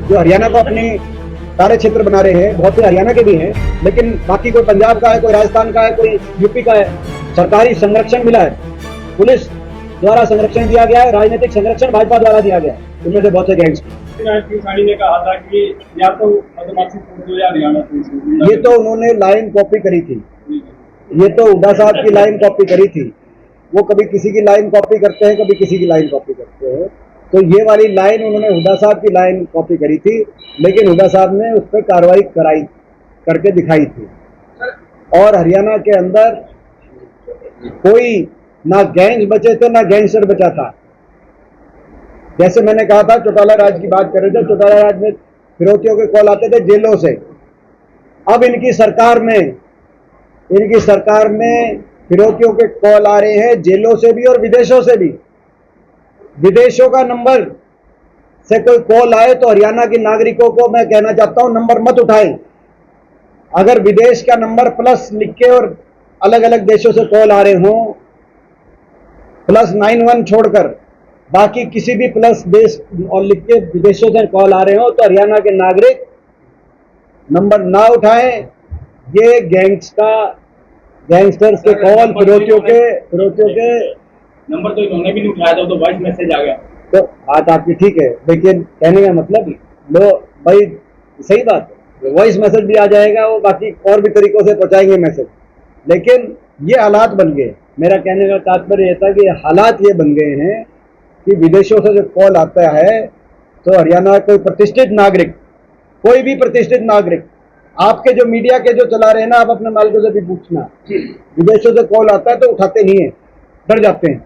जो हरियाणा को अपनी कार्य क्षेत्र बना रहे हैं, बहुत से हरियाणा के भी हैं, लेकिन बाकी कोई पंजाब का है, कोई राजस्थान का है, कोई यूपी का है। सरकारी संरक्षण मिला है, पुलिस द्वारा संरक्षण दिया गया है, राजनीतिक संरक्षण भाजपा द्वारा दिया गया है, उनमें से बहुत से गैंग्स। ने कहा था कि या तो बदमाशी दो या हरियाणा पुलिस, ये तो उन्होंने लाइन कॉपी करी थी, ये तो हुड्डा साहब की लाइन कॉपी करी थी। वो कभी किसी की लाइन कॉपी करते हैं, कभी किसी की लाइन कॉपी करते हैं। तो ये वाली लाइन उन्होंने हुड्डा साहब की लाइन कॉपी करी थी, लेकिन हुड्डा साहब ने उस पर कार्रवाई कराई करके दिखाई थी। और हरियाणा के अंदर कोई ना गैंग्स बचे थे, ना गैंगस्टर बचा था। जैसे मैंने कहा था, चौटाला राज की बात कर रहे थे, चौटाला राज में फिरौतियों के कॉल आते थे जेलों से। अब इनकी सरकार में फिरौतियों के कॉल आ रहे हैं जेलों से भी और विदेशों से भी। विदेशों का नंबर से कोई कॉल आए तो हरियाणा के नागरिकों को मैं कहना चाहता हूं, नंबर मत उठाएं। अगर विदेश का नंबर प्लस लिख के और अलग अलग देशों से कॉल आ रहे हों, +91 छोड़कर बाकी किसी भी प्लस देश और लिख के विदेशों से कॉल आ रहे हो, तो हरियाणा के नागरिक नंबर ना उठाएं। ये गैंगस्टर्स के कॉल, फिरौतियों के नंबर तो इन्होंने भी नहीं उठाया था, तो वॉइस मैसेज आ गया। तो बात आपकी ठीक है, लेकिन कहने का मतलब लो भाई, सही बात है, वॉइस मैसेज भी आ जाएगा, वो बाकी और भी तरीकों से पहुंचाएंगे मैसेज। लेकिन ये हालात बन गए। मेरा कहने का तात्पर्य था कि हालात ये बन गए हैं कि विदेशों से जब कॉल आता है तो हरियाणा कोई प्रतिष्ठित नागरिक, कोई भी प्रतिष्ठित नागरिक, आपके जो मीडिया के जो चला रहे हैं ना, आप अपने मालिकों से भी पूछना, विदेशों से कॉल आता है तो उठाते नहीं है, डर जाते हैं।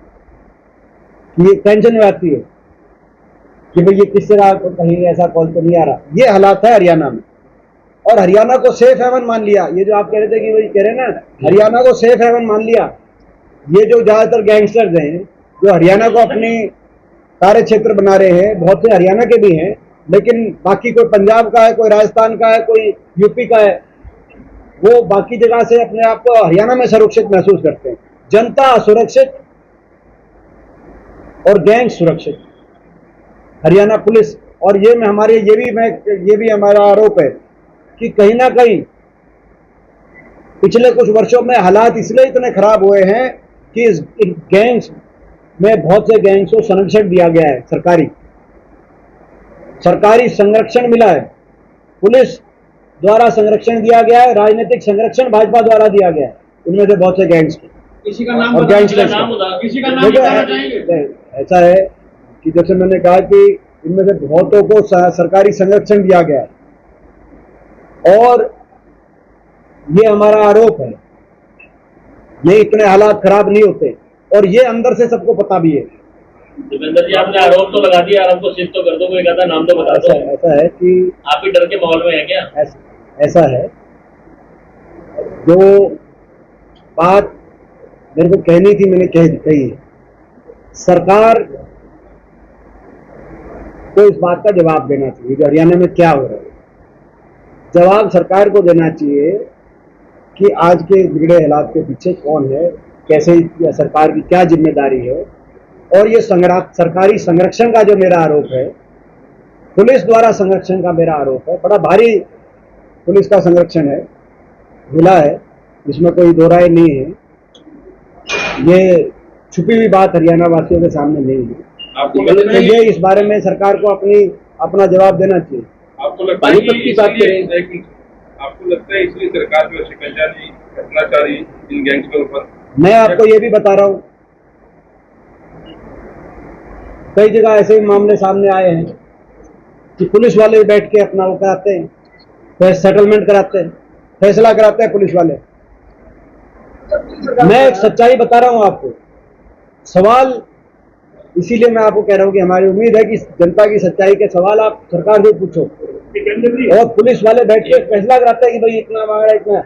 ये टेंशन में आती है कि भाई ये किस तरह कहीं ऐसा कॉल तो नहीं आ रहा। ये हालात है हरियाणा में, और हरियाणा को सेफ हेवन मान लिया। ये जो आप कह रहे थे कि भाई कह रहे हैं ना, हरियाणा को सेफ हेवन मान लिया। ये जो ज्यादातर गैंगस्टर्स हैं जो हरियाणा को अपनी कार्य क्षेत्र बना रहे हैं, बहुत से हरियाणा के भी हैं, लेकिन बाकी कोई पंजाब का है, कोई राजस्थान का है, कोई यूपी का है, वो बाकी जगह से अपने आप को हरियाणा में सुरक्षित महसूस करते हैं। जनता असुरक्षित और गैंग सुरक्षित, हरियाणा पुलिस। और ये भी हमारा आरोप है कि कहीं ना कहीं पिछले कुछ वर्षों में हालात इसलिए इतने खराब हुए हैं कि इस गैंग्स में बहुत से गैंग्स को संरक्षण दिया गया है, सरकारी संरक्षण मिला है, पुलिस द्वारा संरक्षण दिया गया है, राजनीतिक संरक्षण भाजपा द्वारा दिया गया है, इनमें से बहुत से गैंग्स किसी का नाम बताना चाहेंगे? ऐसा है कि जैसे मैंने कहा कि इनमें से बहुतों को सरकारी संरक्षण दिया गया है, और ये हमारा आरोप है। ये इतने हालात खराब नहीं होते, और ये अंदर से सबको पता भी है। देवेंद्र जी, आपने आरोप तो लगा दिया, आरोप को सिर्फ तो कर दो, कोई कहता नाम तो बता दो। ऐसा है कि आप भी डर के माहौल में है क्या? ऐसा है, जो बात मेरे को कहनी थी मैंने कही। सरकार को इस बात का जवाब देना चाहिए कि हरियाणा में क्या हो रहा है। जवाब सरकार को देना चाहिए कि आज के बिगड़े हालात के पीछे कौन है, कैसे सरकार की क्या जिम्मेदारी है। और ये सरकारी संरक्षण का जो मेरा आरोप है, पुलिस द्वारा संरक्षण का मेरा आरोप है, बड़ा भारी पुलिस का संरक्षण है, मिला है, इसमें कोई दो राय नहीं है। ये छुपी हुई बात हरियाणा वासियों के सामने नहीं है। तो ये इस बारे में सरकार को अपना जवाब देना चाहिए। आपको लगता है इसलिए सरकार जो शिकंजा नहीं कसना चाह रही इन गैंग्स के ऊपर? मैं आपको ये भी बता रहा हूँ, कई जगह ऐसे ही मामले सामने आए हैं कि पुलिस वाले बैठ के अपना वो कराते हैं, सेटलमेंट कराते हैं, फैसला कराते हैं पुलिस वाले। मैं एक सच्चाई बता रहा हूं आपको। सवाल इसीलिए मैं आपको कह रहा हूं कि हमारी उम्मीद है कि जनता की सच्चाई के सवाल आप सरकार से पूछो, और पुलिस वाले बैठ के फैसला कराते हैं कि भाई इतना मांग रहा है, इतना।